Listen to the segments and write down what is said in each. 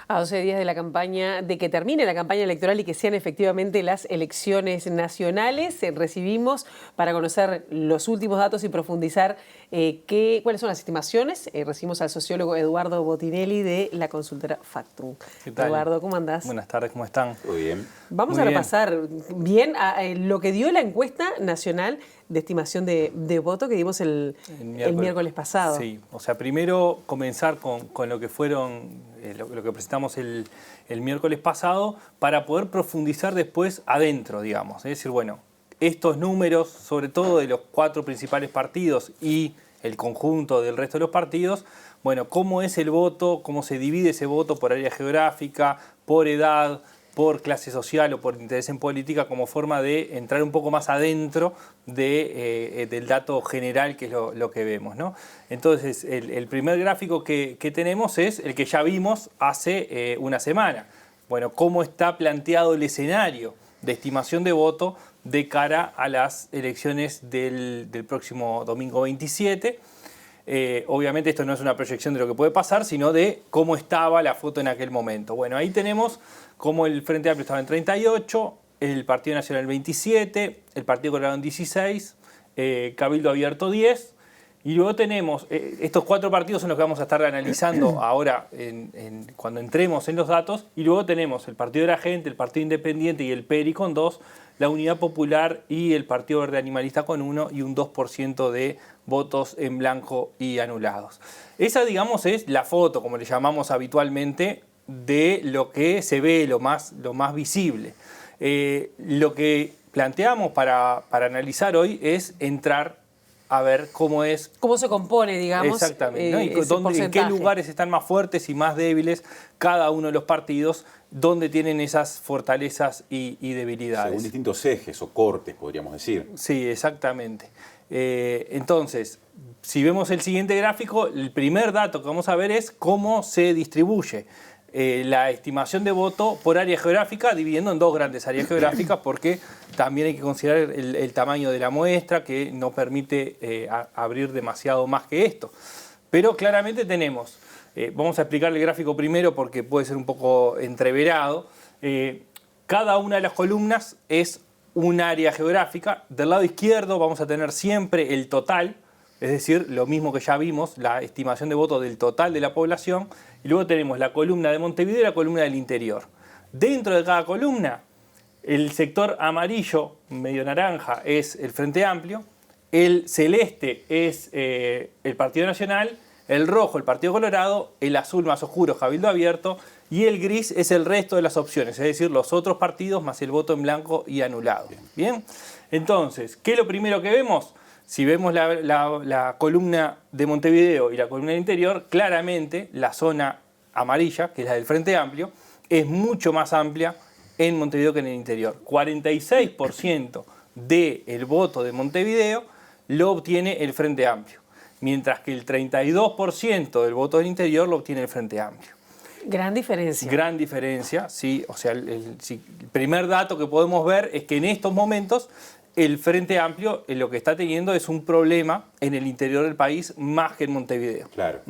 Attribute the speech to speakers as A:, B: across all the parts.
A: A 12 días de la campaña, de que termine la campaña electoral y que sean efectivamente las elecciones nacionales, recibimos para conocer los últimos datos y profundizar cuáles son las estimaciones. Recibimos al sociólogo Eduardo Botinelli de la consultora Factum.
B: ¿Qué tal?
A: Eduardo, ¿cómo andás?
B: Buenas tardes, ¿cómo están?
C: Muy bien.
A: Vamos
B: Muy
A: a
B: bien.
A: repasar bien lo que dio la encuesta nacional de estimación de voto que dimos el miércoles pasado.
B: Sí, o sea, primero comenzar con lo que fueron, lo que presentamos el miércoles pasado para poder profundizar después adentro, digamos. Es decir, bueno, estos números, sobre todo de los 4 principales partidos y el conjunto del resto de los partidos, bueno, cómo es el voto, cómo se divide ese voto por área geográfica, por edad, por clase social o por interés en política, como forma de entrar un poco más adentro del dato general, que es lo que vemos, ¿no? Entonces, el primer gráfico que tenemos es el que ya vimos hace una semana. Bueno, cómo está planteado el escenario de estimación de voto de cara a las elecciones del próximo domingo 27. Obviamente esto no es una proyección de lo que puede pasar, sino de cómo estaba la foto en aquel momento. Bueno, ahí tenemos cómo el Frente Amplio estaba en 38, el Partido Nacional en 27, el Partido Colorado en 16, Cabildo Abierto 10, y luego tenemos, estos 4 partidos son los que vamos a estar analizando ahora cuando entremos en los datos, y luego tenemos el Partido de la Gente, el Partido Independiente y el PERI con 2, la Unidad Popular y el Partido Verde Animalista con 1 y un 2% de votos en blanco y anulados. Esa, digamos, es la foto, como le llamamos habitualmente, de lo que se ve, lo más visible. Lo que planteamos para analizar hoy es entrar a ver cómo se compone, digamos. Exactamente, ¿no? Y en qué lugares están más fuertes y más débiles cada uno de los partidos, dónde tienen esas fortalezas y debilidades.
C: Según distintos ejes o cortes, podríamos decir.
B: Sí, exactamente. Entonces, si vemos el siguiente gráfico, el primer dato que vamos a ver es cómo se distribuye la estimación de voto por área geográfica, dividiendo en 2 grandes áreas geográficas, porque también hay que considerar el tamaño de la muestra, que no permite abrir demasiado más que esto. Pero claramente tenemos, vamos a explicar el gráfico primero porque puede ser un poco entreverado. Cada una de las columnas es un área geográfica. Del lado izquierdo vamos a tener siempre el total, es decir, lo mismo que ya vimos, la estimación de votos del total de la población, y luego tenemos la columna de Montevideo y la columna del interior. Dentro de cada columna, el sector amarillo, medio naranja, es el Frente Amplio, el celeste es el Partido Nacional, el rojo el Partido Colorado, el azul más oscuro Cabildo Abierto, y el gris es el resto de las opciones, es decir, los otros partidos más el voto en blanco y anulado. ¿Bien? Entonces, ¿qué es lo primero que vemos? Si vemos la columna de Montevideo y la columna del interior, claramente la zona amarilla, que es la del Frente Amplio, es mucho más amplia en Montevideo que en el interior. 46% del voto de Montevideo lo obtiene el Frente Amplio, mientras que el 32% del voto del interior lo obtiene el Frente Amplio.
A: Gran diferencia. Gran diferencia,
B: sí. O sea, el primer dato que podemos ver es que en estos momentos el Frente Amplio lo que está teniendo es un problema en el interior del país más que en Montevideo.
C: Claro.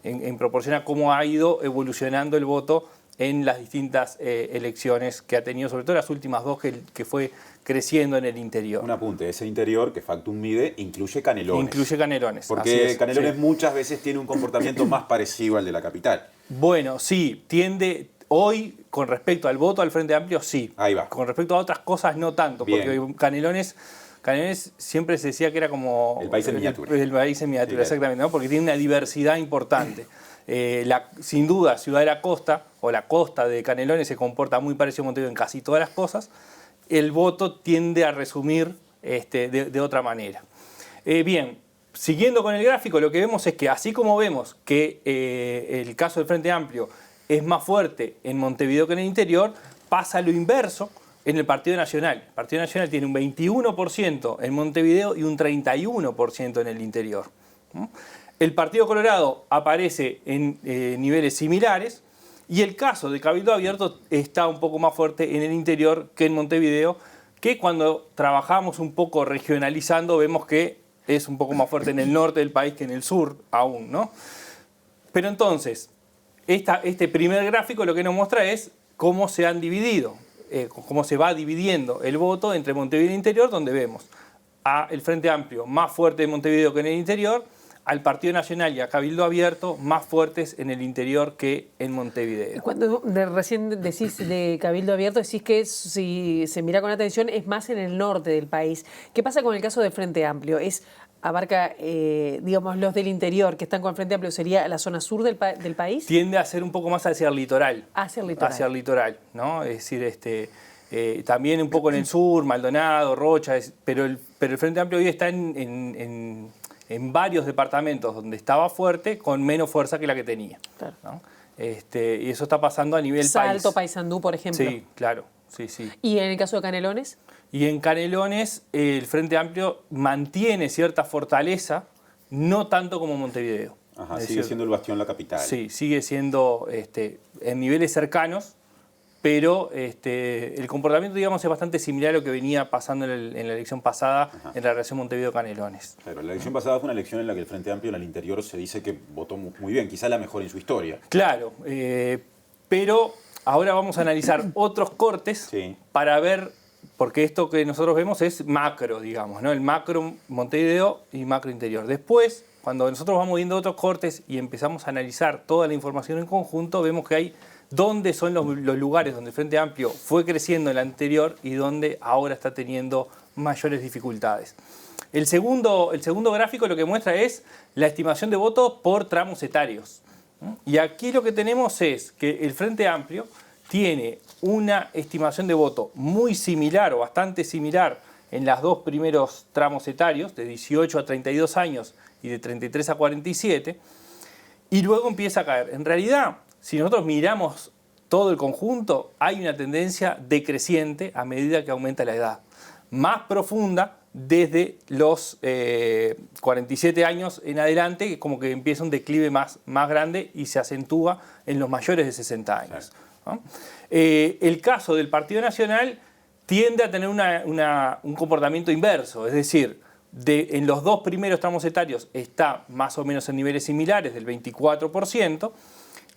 B: En proporción a cómo ha ido evolucionando el voto en las distintas elecciones que ha tenido, sobre todo las últimas 2 que fue creciendo en el interior.
C: Un apunte, ese interior que Factum mide incluye Canelones.
B: Incluye Canelones.
C: Porque Canelones muchas veces tiene un comportamiento más parecido al de la capital.
B: Bueno, sí, tiende. Hoy, con respecto al voto al Frente Amplio, sí.
C: Ahí va.
B: Con respecto a otras cosas, no tanto. Bien. Porque Canelones siempre se decía que era como...
C: El país en miniatura.
B: El país en miniatura,
C: sí,
B: exactamente, ¿no? Porque tiene una diversidad importante. Sin duda, Ciudad de la Costa, o la costa de Canelones, se comporta muy parecido a Montevideo en casi todas las cosas. El voto tiende a resumir de otra manera. Bien, siguiendo con el gráfico, lo que vemos es que así como vemos que el caso del Frente Amplio es más fuerte en Montevideo que en el interior, pasa lo inverso en el Partido Nacional. El Partido Nacional tiene un 21% en Montevideo y un 31% en el interior. El Partido Colorado aparece en niveles similares y el caso de Cabildo Abierto está un poco más fuerte en el interior que en Montevideo, que cuando trabajamos un poco regionalizando vemos que es un poco más fuerte en el norte del país que en el sur aún, ¿no? Pero entonces, este primer gráfico lo que nos muestra es cómo se han dividido, cómo se va dividiendo el voto entre Montevideo y el interior, donde vemos al Frente Amplio más fuerte en Montevideo que en el interior, al Partido Nacional y a Cabildo Abierto más fuertes en el interior que en Montevideo.
A: Cuando recién decís de Cabildo Abierto, decís que si se mira con atención es más en el norte del país. ¿Qué pasa con el caso del Frente Amplio? Abarca, digamos, los del interior que están con el Frente Amplio, ¿sería la zona sur del país?
B: Tiende a ser un poco más hacia el litoral.
A: Hacia el litoral.
B: Hacia el litoral, ¿no? Es decir, también un poco en el sur, Maldonado, Rocha, pero el Frente Amplio hoy está en varios departamentos donde estaba fuerte con menos fuerza que la que tenía.
A: Claro.
B: ¿No? Y eso está pasando a nivel país.
A: Salto, Paysandú, por ejemplo.
B: Sí, claro. Sí, sí.
A: ¿Y en el caso de Canelones?
B: Y en Canelones el Frente Amplio mantiene cierta fortaleza, no tanto como Montevideo.
C: Ajá, sigue siendo el bastión la capital.
B: Sí, sigue siendo en niveles cercanos, pero el comportamiento, digamos, es bastante similar a lo que venía pasando en la elección pasada. Ajá. En la relación Montevideo-Canelones.
C: Claro, la elección pasada fue una elección en la que el Frente Amplio en el interior se dice que votó muy bien, quizá la mejor en su historia.
B: Claro, pero ahora vamos a analizar otros cortes para ver, porque esto que nosotros vemos es macro, digamos, ¿no? El macro Montevideo y macro interior. Después, cuando nosotros vamos viendo otros cortes y empezamos a analizar toda la información en conjunto, vemos que hay dónde son los lugares donde el Frente Amplio fue creciendo en el anterior y dónde ahora está teniendo mayores dificultades. El segundo gráfico lo que muestra es la estimación de votos por tramos etarios. Y aquí lo que tenemos es que el Frente Amplio tiene una estimación de voto muy similar o bastante similar en los dos primeros tramos etarios, de 18 a 32 años y de 33 a 47, y luego empieza a caer. En realidad, si nosotros miramos todo el conjunto, hay una tendencia decreciente a medida que aumenta la edad. Más profunda desde los 47 años en adelante, que como que empieza un declive más grande y se acentúa en los mayores de 60 años. ¿No? El caso del Partido Nacional tiende a tener un comportamiento inverso, es decir, en los dos primeros tramos etarios está más o menos en niveles similares del 24%,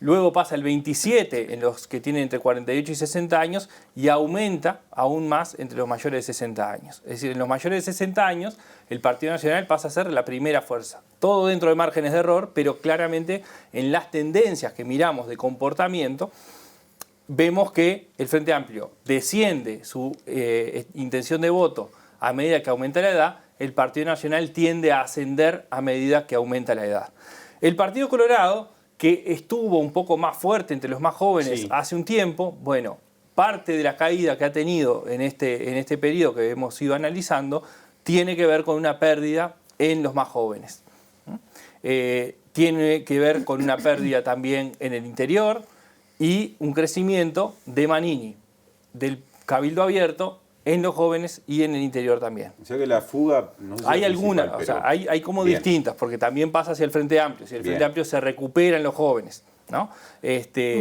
B: luego pasa el 27% en los que tienen entre 48 y 60 años y aumenta aún más entre los mayores de 60 años. Es decir, en los mayores de 60 años el Partido Nacional pasa a ser la primera fuerza. Todo dentro de márgenes de error, pero claramente en las tendencias que miramos de comportamiento vemos que el Frente Amplio desciende su intención de voto a medida que aumenta la edad, el Partido Nacional tiende a ascender a medida que aumenta la edad. El Partido Colorado, que estuvo un poco más fuerte entre los más jóvenes hace un tiempo, bueno, parte de la caída que ha tenido en este periodo que hemos ido analizando tiene que ver con una pérdida en los más jóvenes. Tiene que ver con una pérdida también en el interior y un crecimiento de Manini, del Cabildo Abierto, en los jóvenes y en el interior también.
C: O sea que la fuga... No sé si
B: hay algunas, o sea, hay como distintas, porque también pasa hacia el Frente Amplio. Si el Frente Amplio se recupera en los jóvenes, ¿no?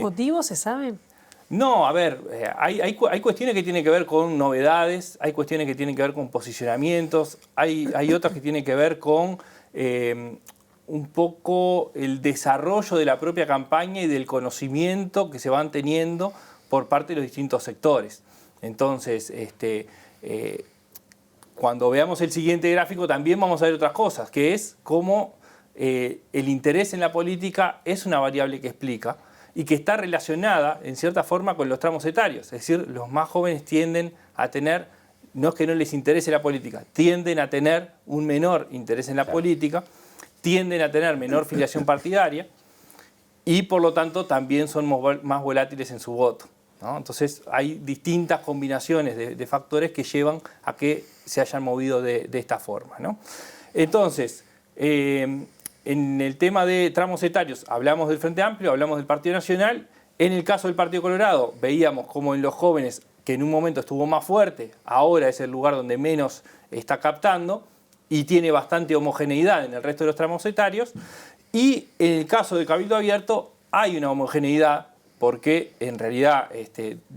A: ¿Motivos se saben?
B: No, a ver, hay cuestiones que tienen que ver con novedades, hay cuestiones que tienen que ver con posicionamientos, hay otras que tienen que ver con un poco el desarrollo de la propia campaña y del conocimiento que se van teniendo por parte de los distintos sectores. Entonces, cuando veamos el siguiente gráfico también vamos a ver otras cosas, que es cómo el interés en la política es una variable que explica y que está relacionada en cierta forma con los tramos etarios. Es decir, los más jóvenes tienden a tener, no es que no les interese la política, tienden a tener un menor interés en la política, tienden a tener menor filiación partidaria y por lo tanto también son más volátiles en su voto, ¿no? Entonces hay distintas combinaciones de factores que llevan a que se hayan movido de esta forma, ¿no? Entonces, en el tema de tramos etarios hablamos del Frente Amplio, hablamos del Partido Nacional. En el caso del Partido Colorado veíamos como en los jóvenes, que en un momento estuvo más fuerte, ahora es el lugar donde menos está captando y tiene bastante homogeneidad en el resto de los tramos etarios. Y en el caso del Cabildo Abierto hay una homogeneidad porque en realidad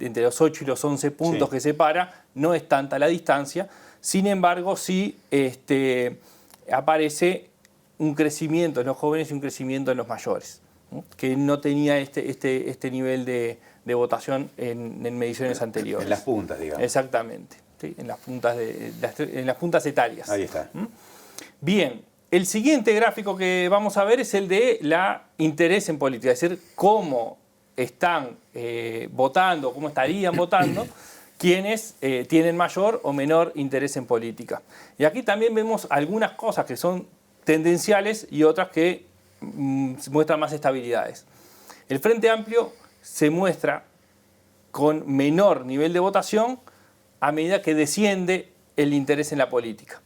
B: entre los 8 y los 11 puntos que separa no es tanta la distancia. Sin embargo, sí aparece un crecimiento en los jóvenes y un crecimiento en los mayores, ¿no? Que no tenía este nivel de votación en mediciones anteriores.
C: En las puntas, digamos.
B: Exactamente, ¿sí? En las puntas etarias.
C: Ahí está.
B: Bien, el siguiente gráfico que vamos a ver es el de la interés en política, es decir, cómo están votando, cómo estarían votando quienes tienen mayor o menor interés en política. Y aquí también vemos algunas cosas que son tendenciales y otras que muestran más estabilidades. El Frente Amplio se muestra con menor nivel de votación a medida que desciende el interés en la política.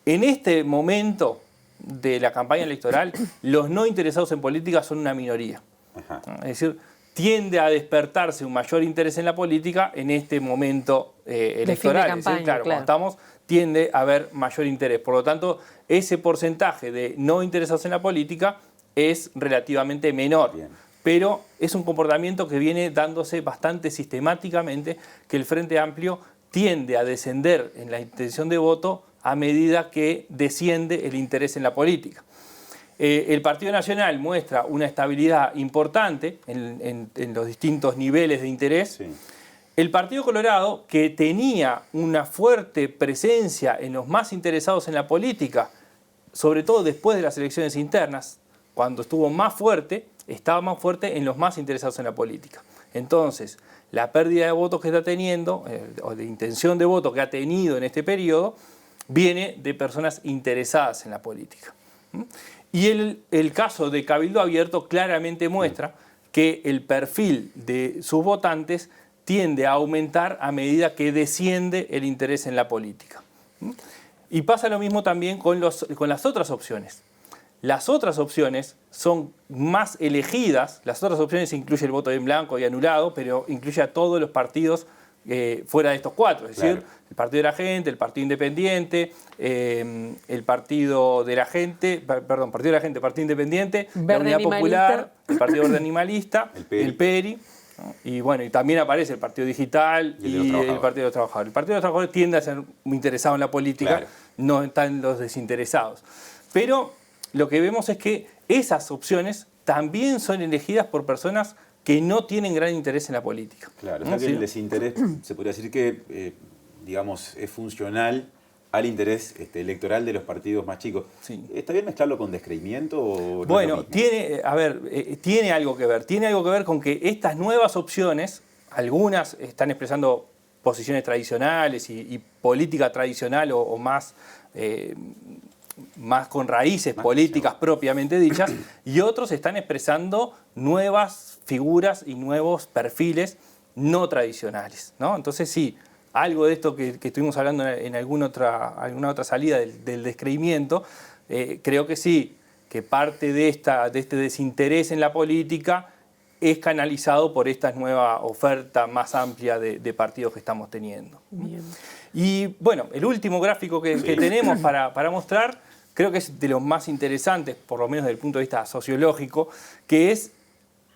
B: En este momento de la campaña electoral, los no interesados en política son una minoría.
C: Ajá.
B: Es decir, tiende a despertarse un mayor interés en la política en este momento electoral.
A: De fin de campaña,
B: es decir, claro,
A: claro.
B: cuando estamos, tiende a haber mayor interés. Por lo tanto, ese porcentaje de no interesados en la política es relativamente menor.
C: Bien.
B: Pero es un comportamiento que viene dándose bastante sistemáticamente, que el Frente Amplio tiende a descender en la intención de voto a medida que desciende el interés en la política. El Partido Nacional muestra una estabilidad importante en los distintos niveles de interés.
C: Sí.
B: El Partido Colorado, que tenía una fuerte presencia en los más interesados en la política, sobre todo después de las elecciones internas, cuando estuvo más fuerte, estaba más fuerte en los más interesados en la política. Entonces, la pérdida de votos que está teniendo, o de intención de voto que ha tenido en este periodo, viene de personas interesadas en la política. Y el caso de Cabildo Abierto claramente muestra que el perfil de sus votantes tiende a aumentar a medida que desciende el interés en la política. Y pasa lo mismo también con las otras opciones. Las otras opciones son más elegidas, las otras opciones incluye el voto en blanco y anulado, pero incluye a todos los partidos fuera de estos cuatro, es decir, el Partido de la Gente, el Partido Independiente, el Partido de la Gente, perdón, Partido de la Gente, Partido Independiente, la
A: Verde
B: Unidad
A: Animalista.
B: Popular, el Partido Verde Animalista,
C: El PERI.
B: ¿no? Y bueno, y también aparece el Partido Digital
C: Y el de los
B: y el
C: trabajadores.
B: Partido de los Trabajadores. El Partido de los Trabajadores tiende a ser muy interesado en la política,
C: Claro.
B: no están los desinteresados. Pero lo que vemos es que esas opciones también son elegidas por personas que no tienen gran interés en la política.
C: Claro, o
B: ¿no?
C: sea que
B: ¿Sí?
C: el desinterés se podría decir que, digamos, es funcional al interés electoral de los partidos más chicos.
B: Sí.
C: ¿Está bien mezclarlo con descreimiento o no es lo
B: Bueno,
C: mismo?
B: tiene algo que ver. Tiene algo que ver con que estas nuevas opciones, algunas están expresando posiciones tradicionales y política tradicional o más con raíces
C: Más,
B: políticas
C: sí.
B: propiamente dichas, y otros están expresando nuevas figuras y nuevos perfiles no tradicionales, ¿no? Entonces sí, algo de esto que estuvimos hablando en alguna otra salida del descreimiento, creo que sí, que parte de este desinterés en la política es canalizado por esta nueva oferta más amplia de partidos que estamos teniendo.
A: Bien.
B: Y bueno, el último gráfico que tenemos para mostrar, creo que es de los más interesantes, por lo menos desde el punto de vista sociológico, que es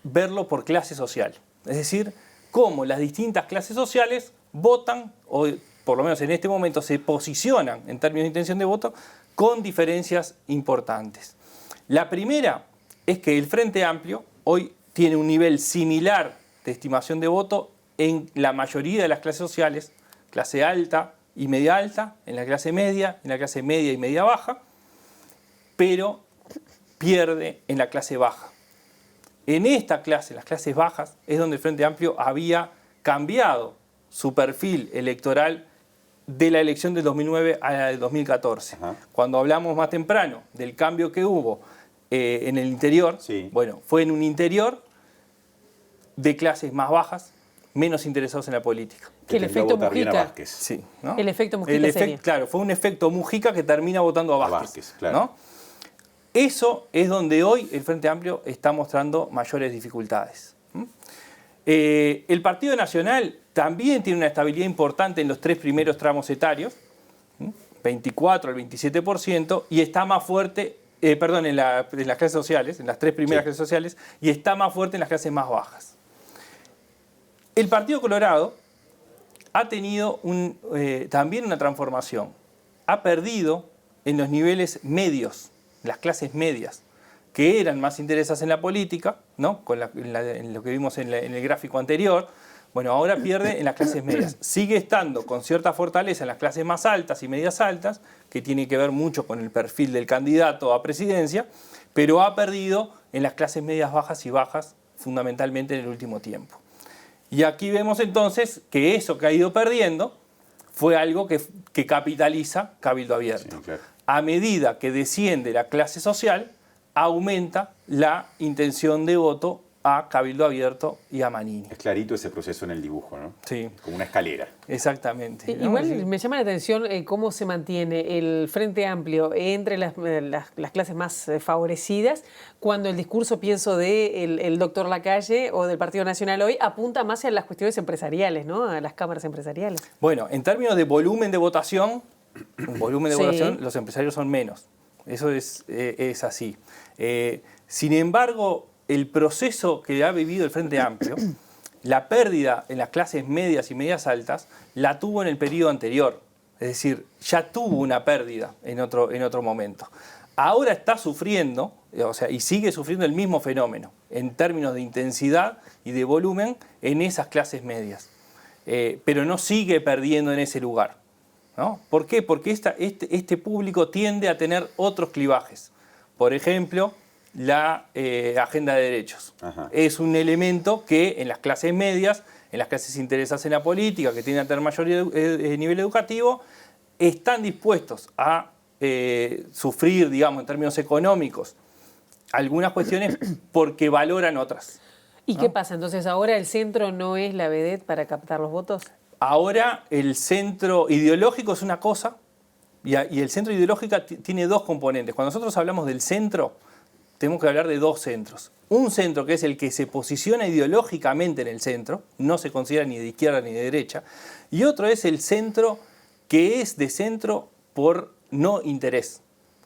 B: verlo por clase social. Es decir, cómo las distintas clases sociales votan, o por lo menos en este momento se posicionan en términos de intención de voto, con diferencias importantes. La primera es que el Frente Amplio hoy tiene un nivel similar de estimación de voto en la mayoría de las clases sociales, clase alta y media alta, en la clase media y media baja, pero pierde en la clase baja. En esta clase, las clases bajas, es donde el Frente Amplio había cambiado su perfil electoral de la elección del 2009 a la del 2014.
C: Ajá.
B: Cuando hablamos más temprano del cambio que hubo en el interior,
C: Sí.
B: bueno, fue en un interior de clases más bajas, menos interesados en la política.
A: Que el
C: tendió a
A: efecto
C: votar bien a
A: Mujica.
C: Vázquez.
B: Sí, ¿no?
A: El efecto Mujica sería.
B: Claro, fue un efecto Mujica que termina votando a
C: A
B: Vázquez.
C: Vázquez, claro.
B: ¿no? Eso es donde hoy el Frente Amplio está mostrando mayores dificultades. El Partido Nacional también tiene una estabilidad importante en los tres primeros tramos etarios, 24 al 27%, y está más fuerte, en las clases sociales, en las tres primeras clases sociales, y está más fuerte en las clases más bajas. El Partido Colorado ha tenido también una transformación. Ha perdido en los niveles medios, las clases medias. que eran más interesadas en la política, ¿no? En lo que vimos en el gráfico anterior. Bueno, ahora pierde en las clases medias. Sigue estando con cierta fortaleza en las clases más altas y medias altas, que tiene que ver mucho con el perfil del candidato a presidencia, pero ha perdido en las clases medias bajas y bajas, fundamentalmente en el último tiempo. Y aquí vemos entonces que eso que ha ido perdiendo fue algo que capitaliza Cabildo Abierto.
C: Sí, claro.
B: A medida que desciende la clase social, aumenta la intención de voto a Cabildo Abierto y a Manini.
C: Es clarito ese proceso en el dibujo, ¿no?
B: Sí.
C: Como una escalera.
B: Exactamente, ¿no?
A: Igual me llama la atención cómo se mantiene el Frente Amplio entre las clases más favorecidas, cuando el discurso, pienso, el doctor Lacalle o del Partido Nacional Hoy apunta más a las cuestiones empresariales, ¿no? A las cámaras empresariales.
B: Bueno, en términos de volumen de votación,
A: Sí.
B: los empresarios son menos. Eso es así. Sin embargo, el proceso que ha vivido el Frente Amplio, la pérdida en las clases medias y medias altas, la tuvo en el periodo anterior. Es decir, ya tuvo una pérdida en otro momento. Ahora está sufriendo, y sigue sufriendo el mismo fenómeno, en términos de intensidad y de volumen, en esas clases medias. Pero no sigue perdiendo en ese lugar, ¿no? ¿Por qué? Porque este público tiende a tener otros clivajes. Por ejemplo, la agenda de derechos.
C: Ajá.
B: Es un elemento que en las clases medias, en las clases interesadas en la política, que tienen a tener mayor nivel educativo, están dispuestos a sufrir, digamos, en términos económicos, algunas cuestiones porque valoran otras.
A: ¿Y
B: ¿no?
A: qué pasa? Entonces, ¿ahora el centro no es la vedette para captar los votos?
B: Ahora el centro ideológico es una cosa y el centro ideológico tiene dos componentes. Cuando nosotros hablamos del centro, tenemos que hablar de dos centros. Un centro que es el que se posiciona ideológicamente en el centro, no se considera ni de izquierda ni de derecha, y otro es el centro que es de centro por no interés,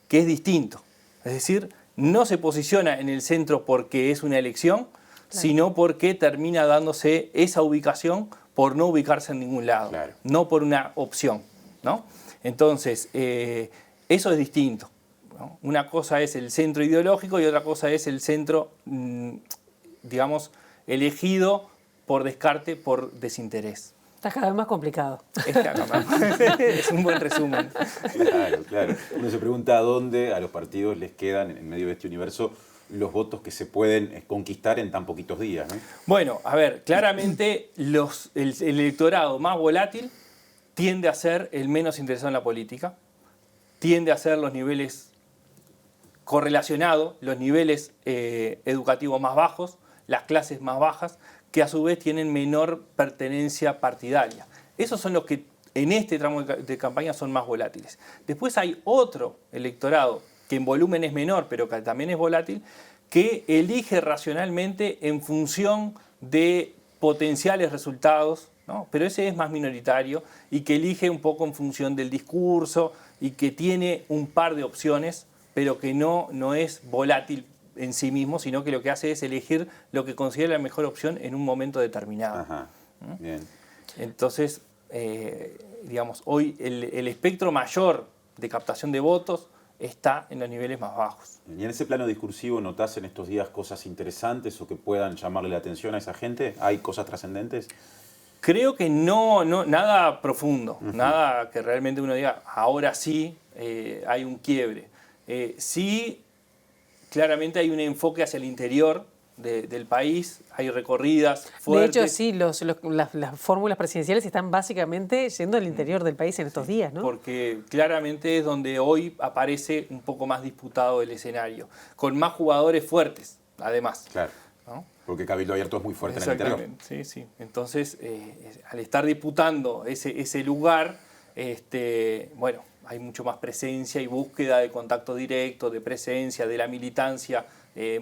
B: que es distinto. Es decir, no se posiciona en el centro porque es una elección, sino porque termina dándose esa ubicación por no ubicarse en ningún lado,
C: Claro.
B: no por una opción, ¿no? Entonces, eso es distinto, ¿no? Una cosa es el centro ideológico y otra cosa es el centro, digamos, elegido por descarte, por desinterés.
A: Está cada vez más complicado.
B: Es un buen resumen.
C: Claro, claro. Uno se pregunta a dónde a los partidos les quedan, en medio de este universo, los votos que se pueden conquistar en tan poquitos días, ¿no?
B: Bueno, a ver, claramente el electorado más volátil tiende a ser el menos interesado en la política, tiende a ser los niveles correlacionados, los niveles educativos más bajos, las clases más bajas, que a su vez tienen menor pertenencia partidaria. Esos son los que en este tramo de campaña son más volátiles. Después hay otro electorado que en volumen es menor, pero que también es volátil, que elige racionalmente en función de potenciales resultados, ¿no? Pero ese es más minoritario y que elige un poco en función del discurso y que tiene un par de opciones, pero que no es volátil en sí mismo, sino que lo que hace es elegir lo que considera la mejor opción en un momento determinado.
C: Ajá, bien.
B: Entonces, digamos, hoy el espectro mayor de captación de votos está en los niveles más bajos.
C: ¿Y en ese plano discursivo notás en estos días cosas interesantes o que puedan llamarle la atención a esa gente? ¿Hay cosas trascendentes?
B: Creo que no nada profundo, nada que realmente uno diga, ahora sí hay un quiebre. Sí, claramente hay un enfoque hacia el interior del país, hay recorridas fuertes.
A: De hecho, sí, las fórmulas presidenciales están básicamente yendo al interior del país en estos días, ¿no?
B: Porque claramente es donde hoy aparece un poco más disputado el escenario, con más jugadores fuertes, además.
C: Claro,
B: ¿no?
C: porque Cabildo Abierto es muy fuerte en el interior.
B: Exactamente, sí. Entonces, al estar disputando ese lugar, bueno, hay mucho más presencia y búsqueda de contacto directo, de presencia, de la militancia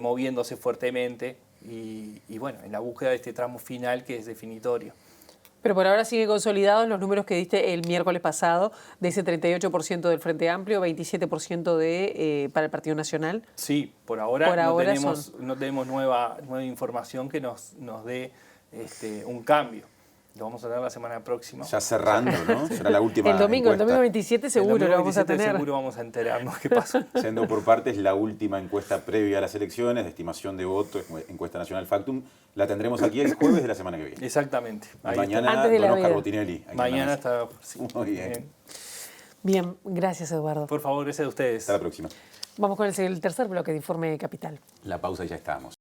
B: moviéndose fuertemente y bueno, en la búsqueda de este tramo final que es definitorio.
A: Pero por ahora siguen consolidados los números que diste el miércoles pasado, de ese 38% del Frente Amplio, 27% para el Partido Nacional.
B: Sí, por ahora no tenemos nueva información que nos dé un cambio. Lo vamos a tener la semana próxima.
C: Ya cerrando, ¿no? Será la última
A: El domingo
C: encuesta.
A: 27 seguro
B: El domingo
A: lo vamos a
B: 27
A: tener.
B: seguro vamos a enterarnos qué pasó.
C: Siendo por partes la última encuesta previa a las elecciones, de estimación de voto, encuesta nacional Factum, la tendremos aquí el jueves de la semana que viene.
B: Exactamente.
C: Y
B: Ahí
C: mañana
A: Antes de la
C: don Oscar
A: vida.
C: Botinelli. aquí
B: está.
C: en la
B: Mañana
C: mesa.
B: está... sí.
C: Muy bien.
A: Bien, gracias Eduardo.
B: Por favor, ese de ustedes.
C: Hasta la próxima.
A: Vamos con el tercer bloque de Informe Capital.
C: La pausa y ya estamos.